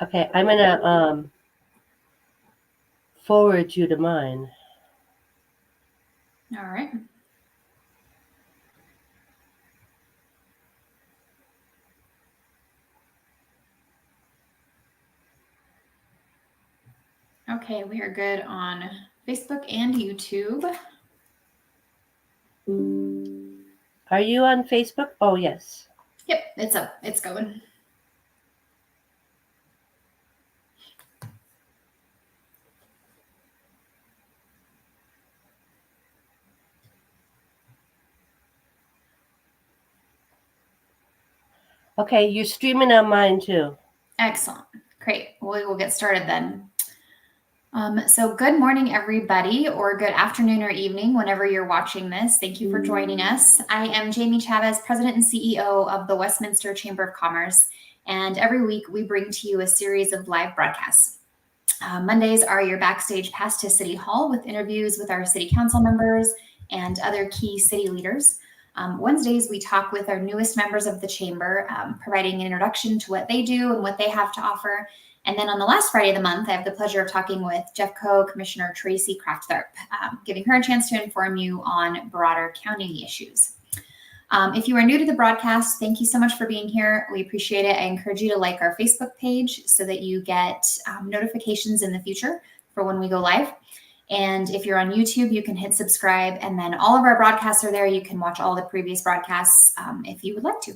Okay, I'm gonna forward you to mine. All right. Okay, we are good on Facebook and YouTube. Are you on Facebook? Oh, yes. Yep, it's up. It's going. Okay, you're streaming on mine too. Excellent. Great. Well, we will get started then. So good morning, everybody, or good afternoon or evening, whenever you're watching this. Thank you for joining us. I am Jamie Chavez, President and CEO of the Westminster Chamber of Commerce, and every week we bring to you a series of live broadcasts. Mondays are your backstage pass to City Hall with interviews with our City Council members and other key city leaders. Wednesdays, we talk with our newest members of the Chamber, providing an introduction to what they do and what they have to offer. And then on the last Friday of the month, I have the pleasure of talking with JeffCo Commissioner Tracy Kraft-Tharp, giving her a chance to inform you on broader county issues. If you are new to the broadcast, thank you so much for being here. We appreciate it. I encourage you to like our Facebook page so that you get notifications in the future for when we go live. And if you're on YouTube, you can hit subscribe, and then all of our broadcasts are there. You can watch all the previous broadcasts if you would like to.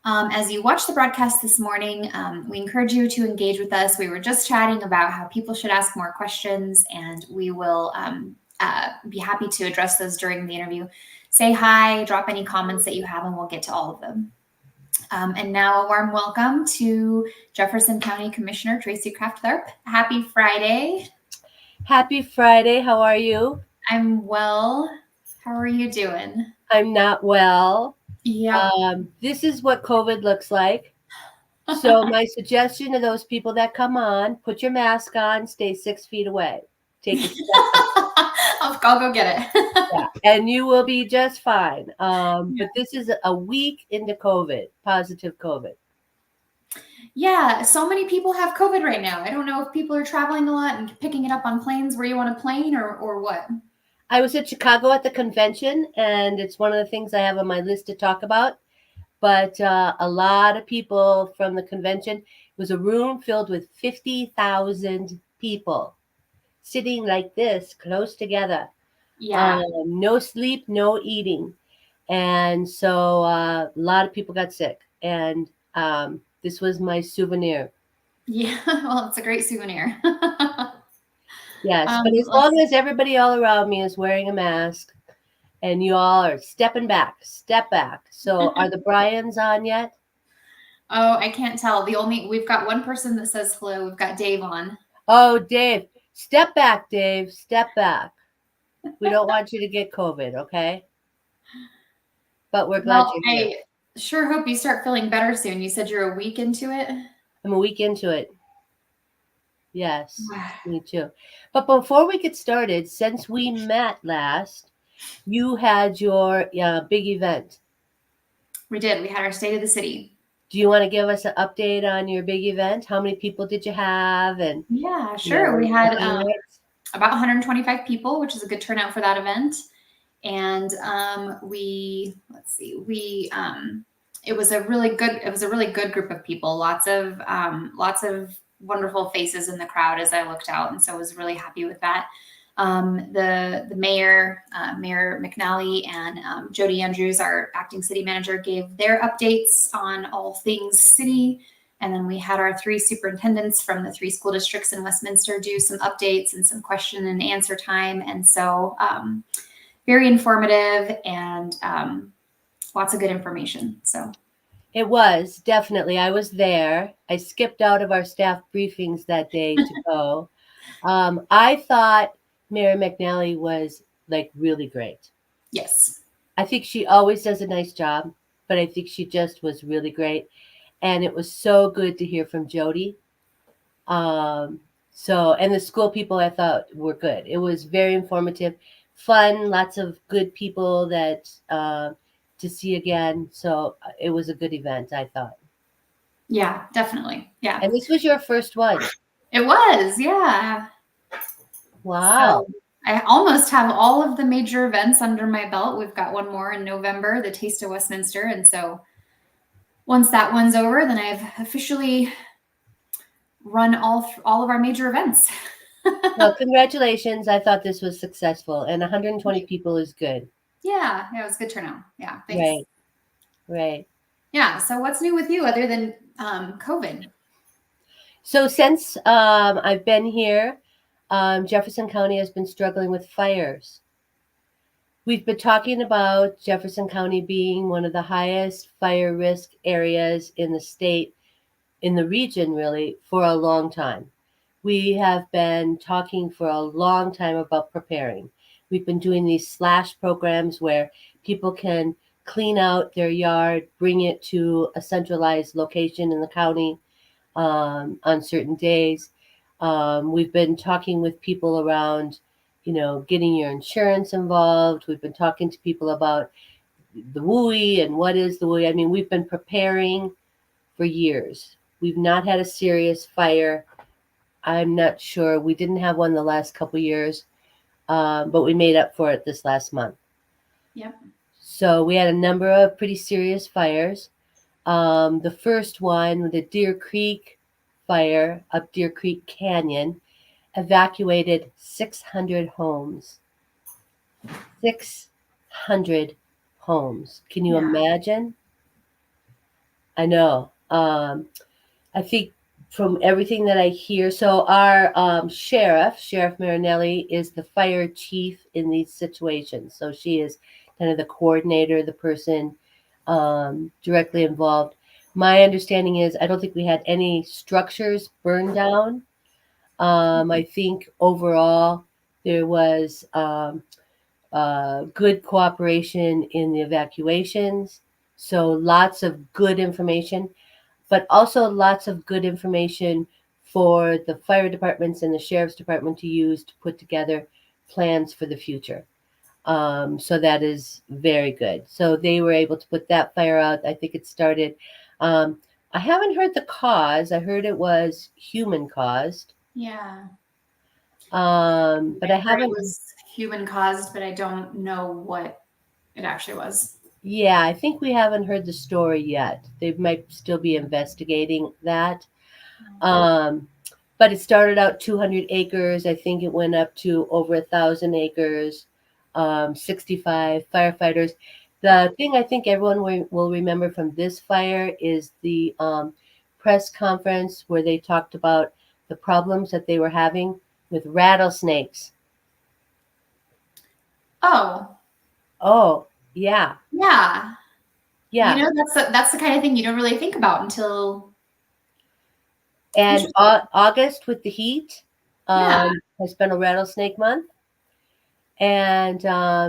As you watch the broadcast this morning, we encourage you to engage with us. We were just chatting about how people should ask more questions, and we will be happy to address those during the interview. Say hi, drop any comments that you have, and we'll get to all of them. And now a warm welcome to Jefferson County Commissioner Tracy Kraft-Tharp. Happy Friday. Happy Friday. How are you? I'm well. How are you doing? I'm not well. Yeah. This is what COVID looks like. So my suggestion to those people that come on, put your mask on, stay 6 feet away. Take a step. I'll go get it. Yeah, and you will be just fine. But this is a week into COVID, positive COVID. Yeah, so many people have COVID right now. I don't know if people are traveling a lot and picking it up on planes. Were you on a plane or what? I was at Chicago at the convention, and it's one of the things I have on my list to talk about. But a lot of people from the convention, it was a room filled with 50,000 people sitting like this, close together. Yeah. No sleep, no eating. And so a lot of people got sick. And this was my souvenir. Yeah, well, it's a great souvenir. Yes, but as long as everybody all around me is wearing a mask and you all are stepping back, step back. So are the Bryans on yet? Oh, I can't tell. We've got one person that says hello. We've got Dave on. Oh, Dave, step back, Dave, step back. We don't want you to get COVID, okay? But we're glad you're here. I sure hope you start feeling better soon. You said you're a week into it. I'm a week into it. Yes, me too. But before we get started, since we met last, you had your big event. We did. We had our State of the City. Do you want to give us an update on your big event? How many people did you have? And yeah, sure. We had about 125 people, which is a good turnout for that event. And it was a really good group of people. Lots of wonderful faces in the crowd as I looked out, and so I was really happy with that. The mayor, Mayor McNally, and Jody Andrews, our acting city manager, gave their updates on all things city. And then we had our 3 superintendents from the 3 school districts in Westminster do some updates and some question and answer time. And so very informative and lots of good information. So it was definitely. I was there. I skipped out of our staff briefings that day to go. I thought Mayor McNally was like really great. Yes. I think she always does a nice job, but I think she just was really great. And it was so good to hear from Jody. And the school people I thought were good. It was very informative, fun, lots of good people that to see again. So it was a good event, I thought. Yeah, definitely. Yeah. And this was your first one. It was, yeah. Wow. So I almost have all of the major events under my belt. We've got one more in November, the Taste of Westminster. And so once that one's over, then I've officially run all of our major events. Well, congratulations. I thought this was successful, and 120 people is good. Yeah, it was good turnout. Yeah, thanks. Right, right. Yeah, so what's new with you other than COVID? So since I've been here, Jefferson County has been struggling with fires. We've been talking about Jefferson County being one of the highest fire risk areas in the state, in the region, really, for a long time. We have been talking for a long time about preparing. We've been doing these slash programs where people can clean out their yard, bring it to a centralized location in the county on certain days. We've been talking with people around, getting your insurance involved. We've been talking to people about the WUI and what is the WUI. I mean, we've been preparing for years. We've not had a serious fire. I'm not sure. We didn't have one the last couple years, but we made up for it this last month. Yep. So we had a number of pretty serious fires. The first one, the Deer Creek fire up Deer Creek Canyon, evacuated 600 homes. 600 homes. Can you Yeah. imagine? I know. I think from everything that I hear, so our Sheriff Marinelli, is the fire chief in these situations. So she is kind of the coordinator, the person directly involved. My understanding is I don't think we had any structures burned down. I think overall there was good cooperation in the evacuations. So lots of good information, but also lots of good information for the fire departments and the sheriff's department to use to put together plans for the future. So that is very good. So they were able to put that fire out. I think it started. I haven't heard the cause. I heard it was human caused. Yeah. But I I heard it haven't. was human caused, but I don't know what it actually was. Yeah, I think we haven't heard the story yet. They might still be investigating that. Um, but it started out 200 acres. I think it went up to over 1,000 acres, 65 firefighters. The thing I think everyone will remember from this fire is the press conference where they talked about the problems that they were having with rattlesnakes. Oh, Oh, yeah. yeah. You Yeah. know, that's the kind of thing you don't really think about until And interesting. August with the heat Yeah, has been a rattlesnake month. And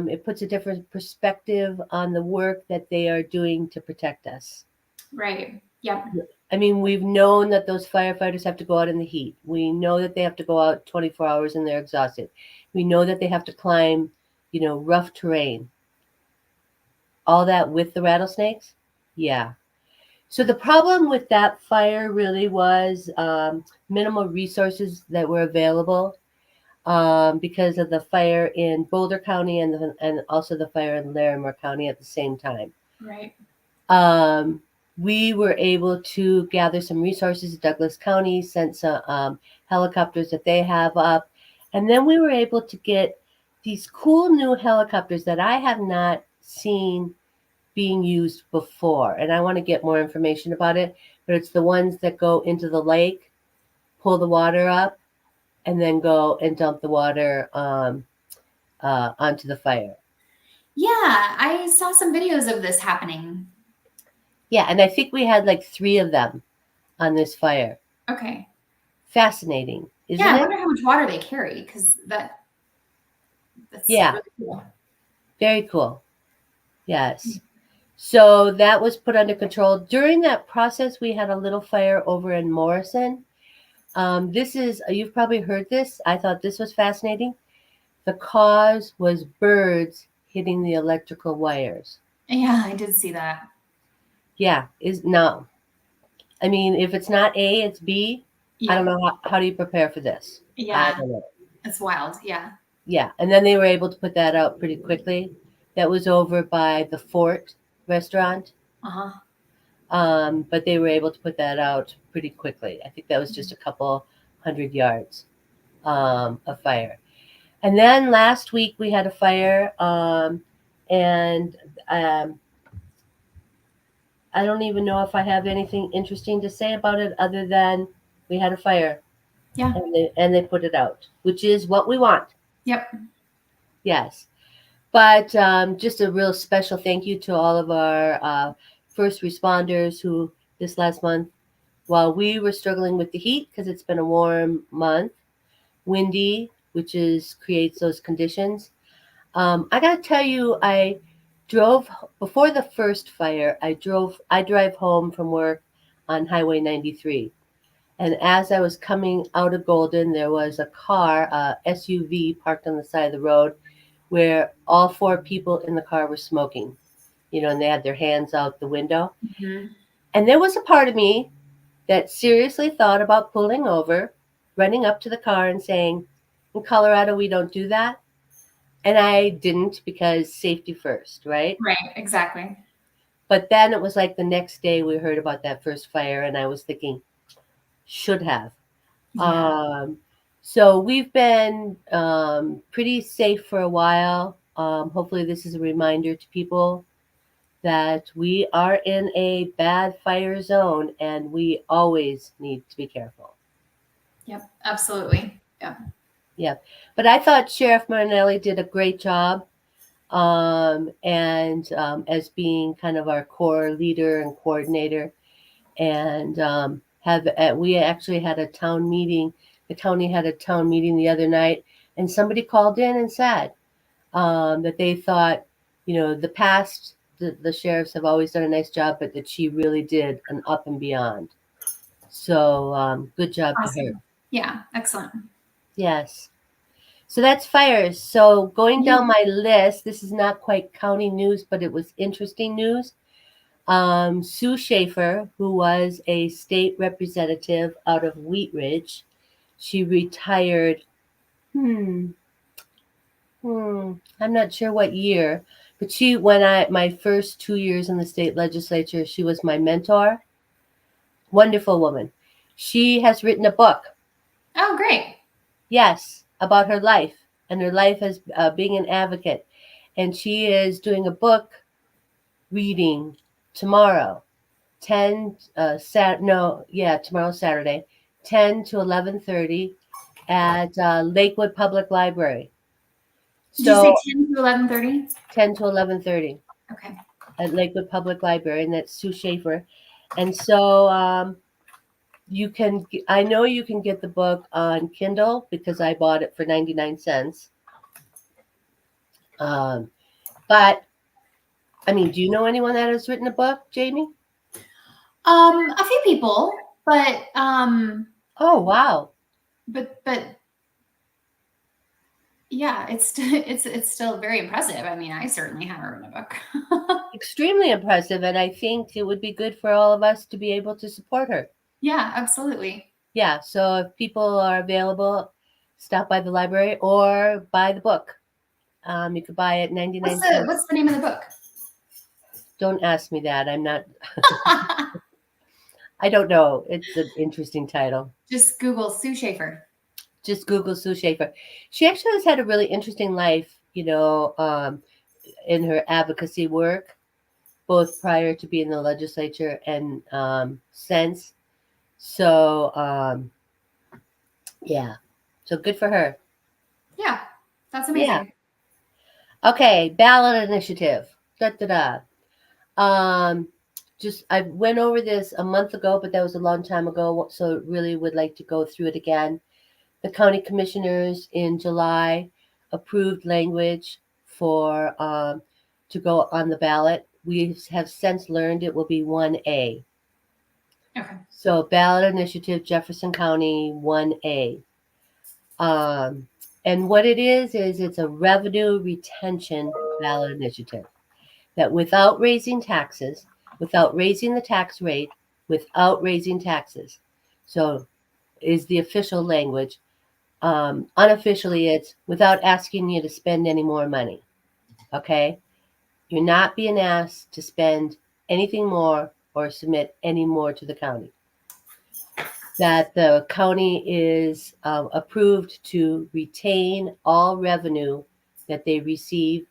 it puts a different perspective on the work that they are doing to protect us. right. Yep. I mean, we've known that those firefighters have to go out in the heat. We know that they have to go out 24 hours and they're exhausted. We know that they have to climb, rough terrain. All that with the rattlesnakes? Yeah. So the problem with that fire really was minimal resources that were available because of the fire in Boulder County and also the fire in Larimer County at the same time. Right. Um, we were able to gather some resources. Douglas County sent some helicopters that they have up. And then we were able to get these cool new helicopters that I have not seen being used before. And I want to get more information about it. But it's the ones that go into the lake, pull the water up, and then go and dump the water onto the fire. Yeah, I saw some videos of this happening. Yeah, and I think we had like 3 of them on this fire. Okay. Fascinating, Yeah, isn't I it? wonder how much water they carry because that's Yeah, really cool. very cool. Yes. So that was put under control. During that process, we had a little fire over in Morrison. This is, you've probably heard this. I thought this was fascinating. The cause was birds hitting the electrical wires. Yeah, I did see that. Yeah, is no. I mean, if it's not A, it's B. I don't know how do you prepare for this? I Yeah. don't know. It's wild. Yeah. Yeah, and then they were able to put that out pretty quickly. That was over by the Fort restaurant. Uh-huh. But they were able to put that out pretty quickly. I think that was just a couple 100 yards of fire. And then last week we had a fire, and I don't even know if I have anything interesting to say about it other than we had a fire. Yeah. And they put it out, which is what we want. Yep. Yes. But just a real special thank you to all of our first responders who this last month, while we were struggling with the heat because it's been a warm month, windy, which is creates those conditions. I got to tell you, I drove before the first fire. I drive home from work on Highway 93. And as I was coming out of Golden, there was a car, SUV, parked on the side of the road where all four people in the car were smoking, and they had their hands out the window. Mm-hmm. And there was a part of me that seriously thought about pulling over, running up to the car and saying, in Colorado, we don't do that. And I didn't because safety first, right? Right. Exactly. But then it was like the next day we heard about that first fire and I was thinking, should have. Yeah. So we've been pretty safe for a while. Hopefully this is a reminder to people that we are in a bad fire zone and we always need to be careful. Yep. Absolutely. Yeah. Yeah. But I thought Sheriff Marinelli did a great job. And as being kind of our core leader and coordinator. And we actually had a town meeting. The county had a town meeting the other night, and somebody called in and said that they thought, the sheriffs have always done a nice job, but that she really did an up and beyond. So good job to her. Yeah, excellent. Yes. So that's fires. So going down my list, this is not quite county news, but it was interesting news. Sue Schaefer, who was a state representative out of Wheat Ridge, she retired. I'm not sure what year, but my first 2 years in the state legislature, she was my mentor. Wonderful woman. She has written a book. Oh, great. Yes, about her life and her life as being an advocate. And she is doing a book reading tomorrow. Tomorrow's Saturday, 10 to 11:30 at Lakewood Public Library. Did you say 10 to 11:30? 10 to 11:30. Okay. At Lakewood Public Library, and that's Sue Schaefer. And so I know you can get the book on Kindle because I bought it for 99 cents. But I mean, do you know anyone that has written a book, Jamie? A few people, but oh wow. But yeah, it's still very impressive. I mean, I certainly haven't written a book. Extremely impressive, and I think it would be good for all of us to be able to support her. Yeah, absolutely. Yeah, so if people are available, stop by the library or buy the book. You could buy it 99 cents. What's the name of the book? Don't ask me that. I'm not. I don't know. It's an interesting title. Just Google Sue Schaefer. Just Google Sue Schaefer. She actually has had a really interesting life, in her advocacy work, both prior to being in the legislature and since. So, yeah. So good for her. Yeah, that's amazing. Yeah. Okay, ballot initiative. I went over this a month ago, but that was a long time ago, so really would like to go through it again. The county commissioners in July approved language for to go on the ballot. We have since learned it will be 1A. Okay. So ballot initiative, Jefferson County 1A. And what it is it's a revenue retention ballot initiative that without raising taxes, without raising the tax rate, without raising taxes. So is the official language. Unofficially, it's without asking you to spend any more money. Okay? You're not being asked to spend anything more or submit any more to the county. That the county is approved to retain all revenue that they receive,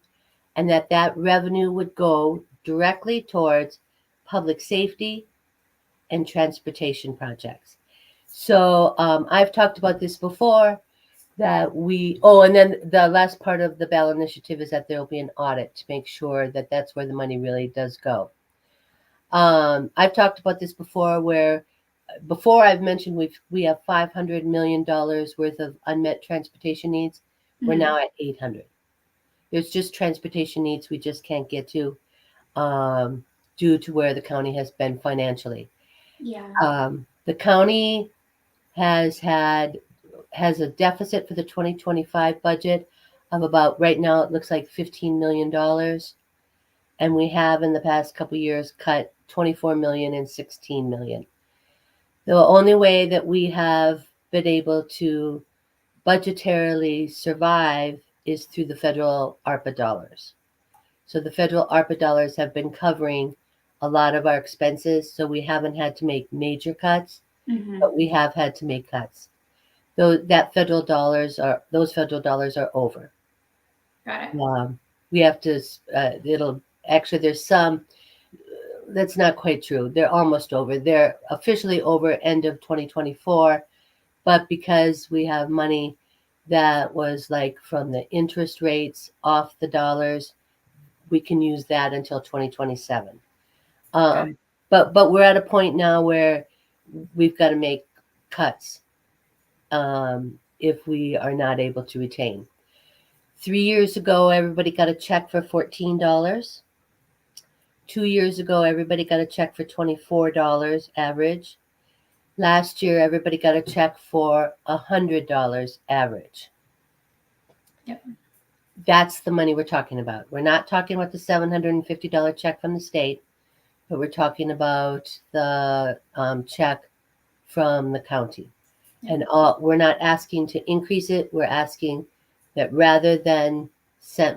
and that revenue would go directly towards public safety and transportation projects. So I've talked about this before, that and then the last part of the ballot initiative is that there will be an audit to make sure that that's where the money really does go. I've talked about this before, where before I've mentioned we have $500 million worth of unmet transportation needs. We're now at 800. There's just transportation needs we just can't get to due to where the county has been financially. Yeah. The county has a deficit for the 2025 budget of about, right now it looks like $15 million. And we have in the past couple years cut 24 million and 16 million. The only way that we have been able to budgetarily survive is through the federal ARPA dollars. So the federal ARPA dollars have been covering a lot of our expenses, so we haven't had to make major cuts, but we have had to make cuts. Though those federal dollars are over. Got it. We have to. There's some. That's not quite true. They're almost over. They're officially over end of 2024, but because we have money that was like from the interest rates off the dollars, we can use that until 2027. But we're at a point now where we've got to make cuts if we are not able to retain. 3 years ago, everybody got a check for $14. 2 years ago, everybody got a check for $24 average. Last year, everybody got a check for $100 average. Yep. That's the money we're talking about. We're not talking about the $750 check from the state, but we're talking about the check from the county. Yep. And we're not asking to increase it. We're asking that rather than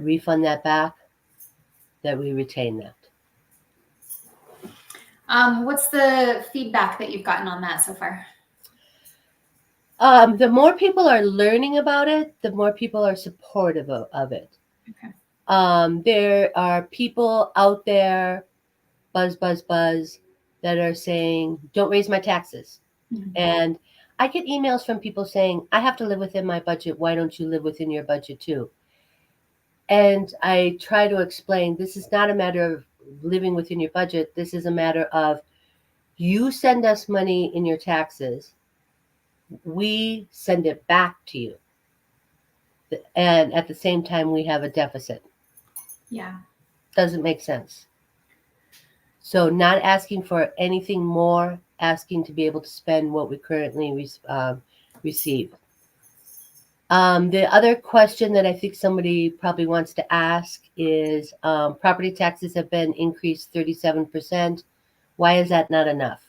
refund that back, that we retain that. What's the feedback that you've gotten on that so far? The more people are learning about it, the more people are supportive of it. Okay. There are people out there, buzz, that are saying, don't raise my taxes. Mm-hmm. And I get emails from people saying, I have to live within my budget. Why don't you live within your budget too? And I try to explain, this is not a matter of living within your budget. This is a matter of, you send us money in your taxes, we send it back to you. And at the same time, we have a deficit. Yeah. Doesn't make sense. So not asking for anything more, asking to be able to spend what we currently receive. The other question that I think somebody probably wants to ask is, property taxes have been increased 37%. Why is that not enough?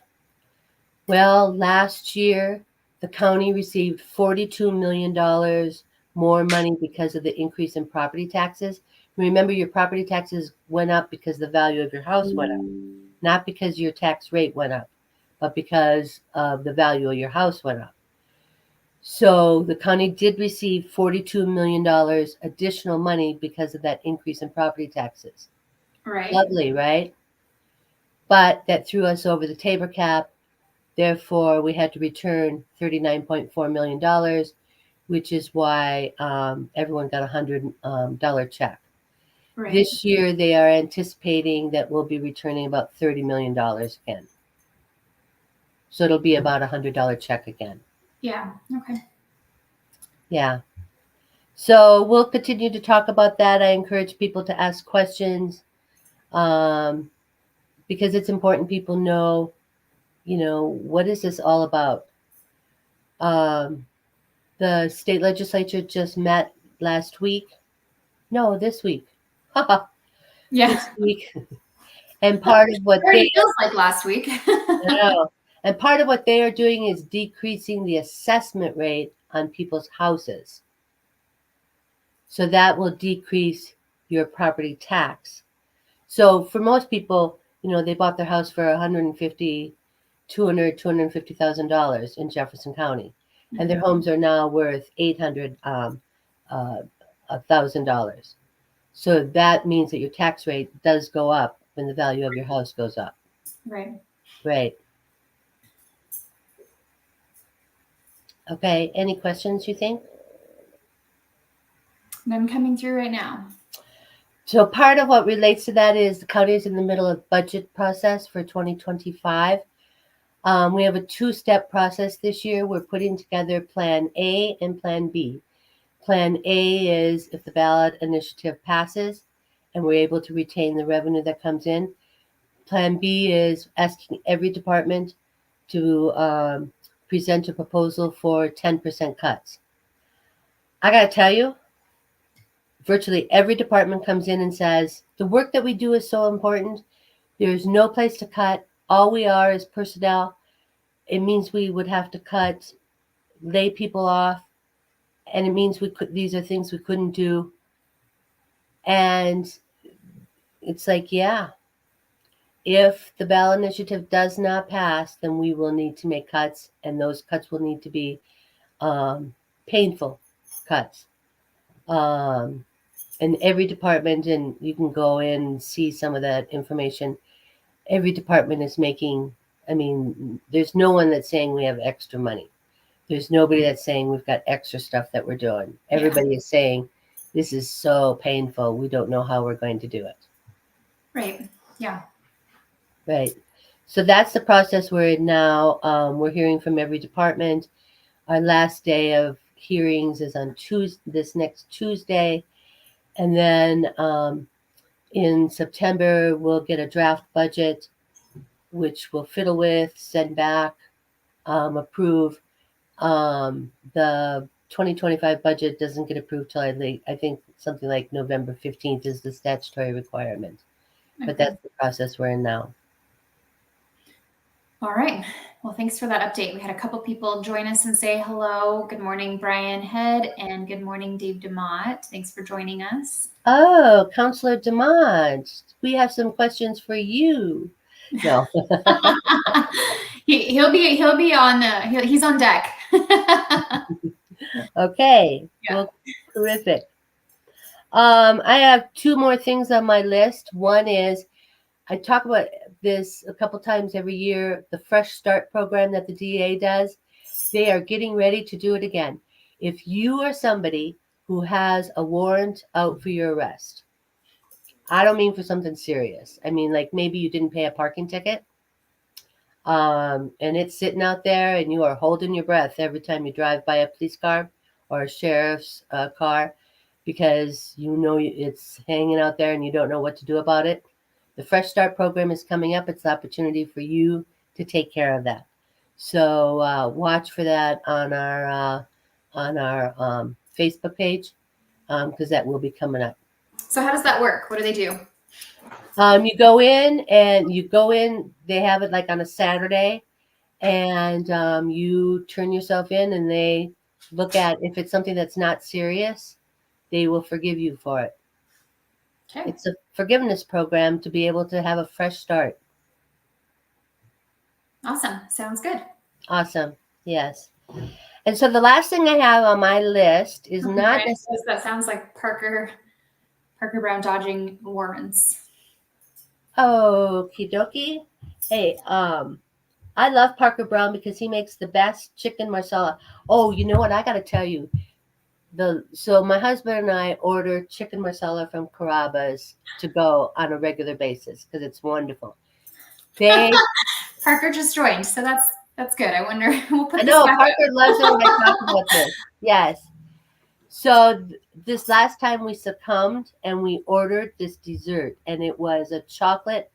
Well, last year, the county received $42 million more money because of the increase in property taxes. Remember, your property taxes went up because the value of your house went up, not because your tax rate went up, but because of the value of your house went up. So the county did receive $42 million additional money because of that increase in property taxes. Right. Lovely, right? But that threw us over the tabor cap. Therefore, we had to return $39.4 million, which is why everyone got a $100 check. Right. This year, they are anticipating that we'll be returning about $30 million again. So it'll be about a $100 check again. Yeah. Okay. Yeah. So we'll continue to talk about that. I encourage people to ask questions because it's important people know, what is this all about? The state legislature just met last week. No, this week. Yeah. This week. And part of what It already feels like last week. I know. And part of what they are doing is decreasing the assessment rate on people's houses. So that will decrease your property tax. So for most people, they bought their house for $150,000, $250,000 in Jefferson County, and their homes are now worth $800,000. So that means that your tax rate does go up when the value of your house goes up. Right. Right. Okay. Any questions, you think? None coming through right now. So part of what relates to that is the county is in the middle of budget process for 2025. We have a two-step process this year. We're putting together Plan A and Plan B. Plan A is if the ballot initiative passes and we're able to retain the revenue that comes in. Plan B is asking every department to present a proposal for 10% cuts. I got to tell you, virtually every department comes in and says, the work that we do is so important. There's no place to cut. All we are is personnel. It means we would have to cut, lay people off, and it means these are things we couldn't do. And it's like, yeah, if the ballot initiative does not pass, then we will need to make cuts, and those cuts will need to be painful cuts. And every department, and you can go in and see some of that information, every department is making, there's no one that's saying we have extra money. There's nobody that's saying we've got extra stuff that we're doing. Everybody is saying this is so painful. We don't know how we're going to do it. Right. Yeah. Right. So that's the process we're in now. We're hearing from every department. Our last day of hearings is on this next Tuesday. And then in September, we'll get a draft budget, which we'll fiddle with, send back, approve. The 2025 budget doesn't get approved till I think something like November 15th is the statutory requirement. Okay. But that's the process we're in now. All right. Well, thanks for that update. We had a couple people join us and say hello. Good morning, Brian Head, and good morning, Dave DeMott. Thanks for joining us. Oh, Counselor DeMott, we have some questions for you. No. he'll be on. He's on deck. Okay. Yeah. Well, terrific. I have two more things on my list. One is I talk about this a couple times every year, the Fresh Start program that the DA does. They are getting ready to do it again. If you are somebody who has a warrant out for your arrest, I don't mean for something serious. I mean, like maybe you didn't pay a parking ticket, and it's sitting out there and you are holding your breath every time you drive by a police car or a sheriff's car because it's hanging out there and you don't know what to do about it. The Fresh Start program is coming up. It's the opportunity for you to take care of that. So watch for that on our Facebook page because that will be coming up. So how does that work? What do they do? You go in. They have it like on a Saturday, and you turn yourself in, and they look at if it's something that's not serious, they will forgive you for it. Okay. It's a forgiveness program to be able to have a fresh start. Awesome. Sounds good. Awesome. Yes. And so the last thing I have on my list is not necessarily. That sounds like Parker Brown dodging warrants. Okie dokie. Hey, I love Parker Brown because he makes the best chicken marsala. Oh, you know what? I got to tell you. So my husband and I order chicken marsala from Carrabba's to go on a regular basis because it's wonderful. Parker just joined, so that's good. I wonder. We'll put I know Parker loves it when I talk about this. Yes. So this last time we succumbed and we ordered this dessert, and it was a chocolate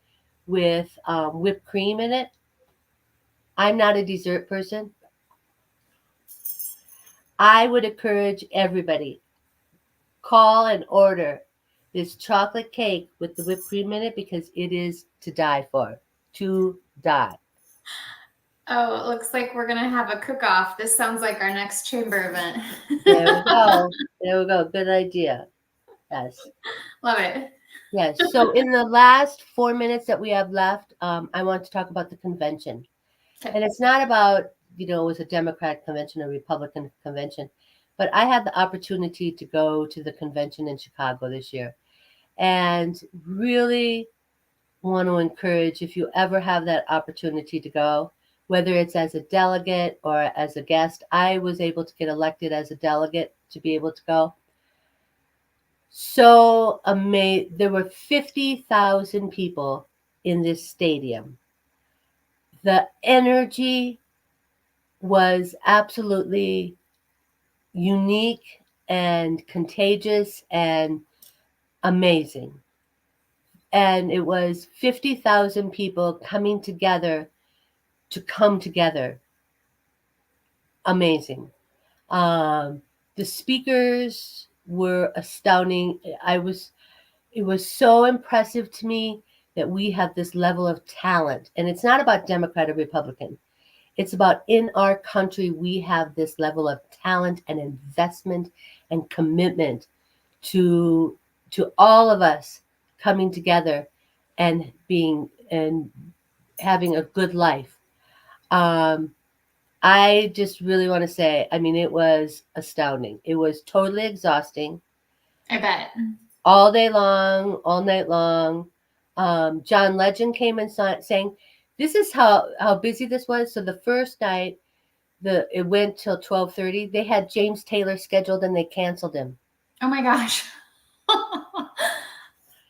with whipped cream in it. I'm not a dessert person. I would encourage everybody, call and order this chocolate cake with the whipped cream in it because it is to die for. To die. Oh, it looks like we're gonna have a cook-off. This sounds like our next chamber event. There we go. There we go. Good idea. Yes. Love it. Yes. So in the last 4 minutes that we have left, I want to talk about the convention. Okay. And it's not about, it was a Democratic convention or Republican convention, but I had the opportunity to go to the convention in Chicago this year and really want to encourage, if you ever have that opportunity to go, whether it's as a delegate or as a guest. I was able to get elected as a delegate to be able to go. So amazing. There were 50,000 people in this stadium. The energy was absolutely unique and contagious and amazing. And it was 50,000 people coming together to come together. Amazing. The speakers were astounding. It was so impressive to me that we have this level of talent. And it's not about Democrat or Republican. It's about in our country, we have this level of talent and investment and commitment to all of us coming together and having a good life. I just really want to say, it was astounding. It was totally exhausting. I bet. All day long, all night long. John Legend came and sang. This is how busy this was. So the first night, it went till 12:30. They had James Taylor scheduled and they canceled him. Oh my gosh.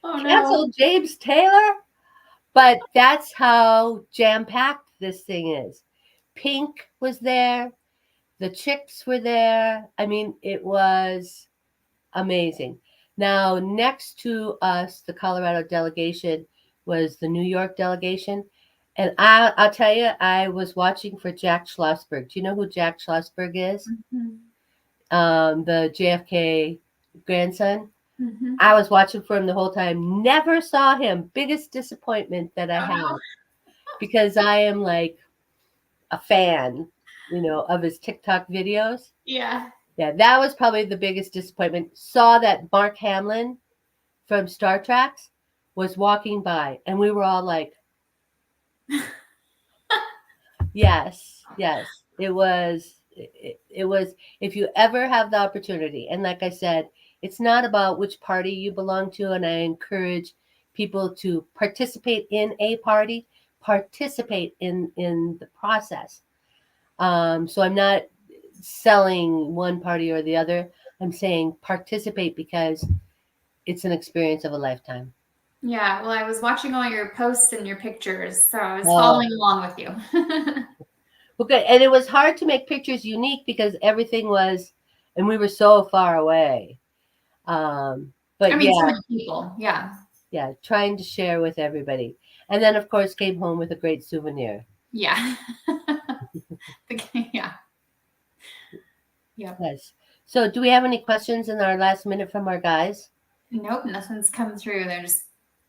Oh Canceled James Taylor? But that's how jam-packed this thing is. Pink was there. The Chicks were there. It was amazing. Now, next to us, the Colorado delegation was the New York delegation. And I'll tell you, I was watching for Jack Schlossberg. Do you know who Jack Schlossberg is? Mm-hmm. The JFK grandson. Mm-hmm. I was watching for him the whole time. Never saw him. Biggest disappointment that I had. Because I am like a fan, of his TikTok videos. Yeah. Yeah, that was probably the biggest disappointment. Saw that Mark Hamill from Star Trek was walking by, and we were all like, yes. It was, if you ever have the opportunity, and like I said, it's not about which party you belong to, and I encourage people to participate in a party, participate in the process. So I'm not selling one party or the other. I'm saying participate because it's an experience of a lifetime. Yeah, well, I was watching all your posts and your pictures, so I was following along with you. Well, good. And it was hard to make pictures unique because everything was, and we were so far away. But so many people, yeah. Yeah, trying to share with everybody. And then, of course, came home with a great souvenir. Yeah. Yeah. Yes. So do we have any questions in our last minute from our guys? Nope, nothing's come through. They're just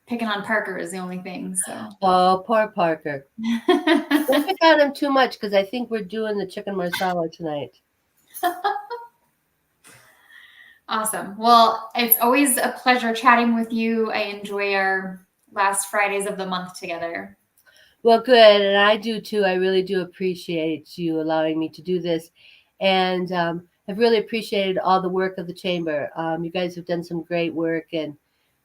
picking on Parker is the only thing. So. Oh, poor Parker. Don't pick on him too much because I think we're doing the chicken marsala tonight. Awesome. Well, it's always a pleasure chatting with you. I enjoy our last Fridays of the month together. Well, good. And I do too. I really do appreciate you allowing me to do this. And I've really appreciated all the work of the chamber. You guys have done some great work and,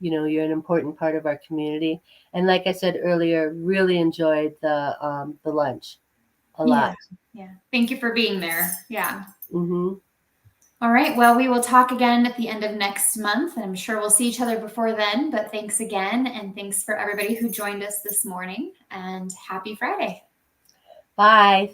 you're an important part of our community. And like I said earlier, really enjoyed the lunch a lot. Yeah. Thank you for being there. Yeah. Mm-hmm. All right. Well, we will talk again at the end of next month. And I'm sure we'll see each other before then. But thanks again. And thanks for everybody who joined us this morning. And happy Friday. Bye. Thanks.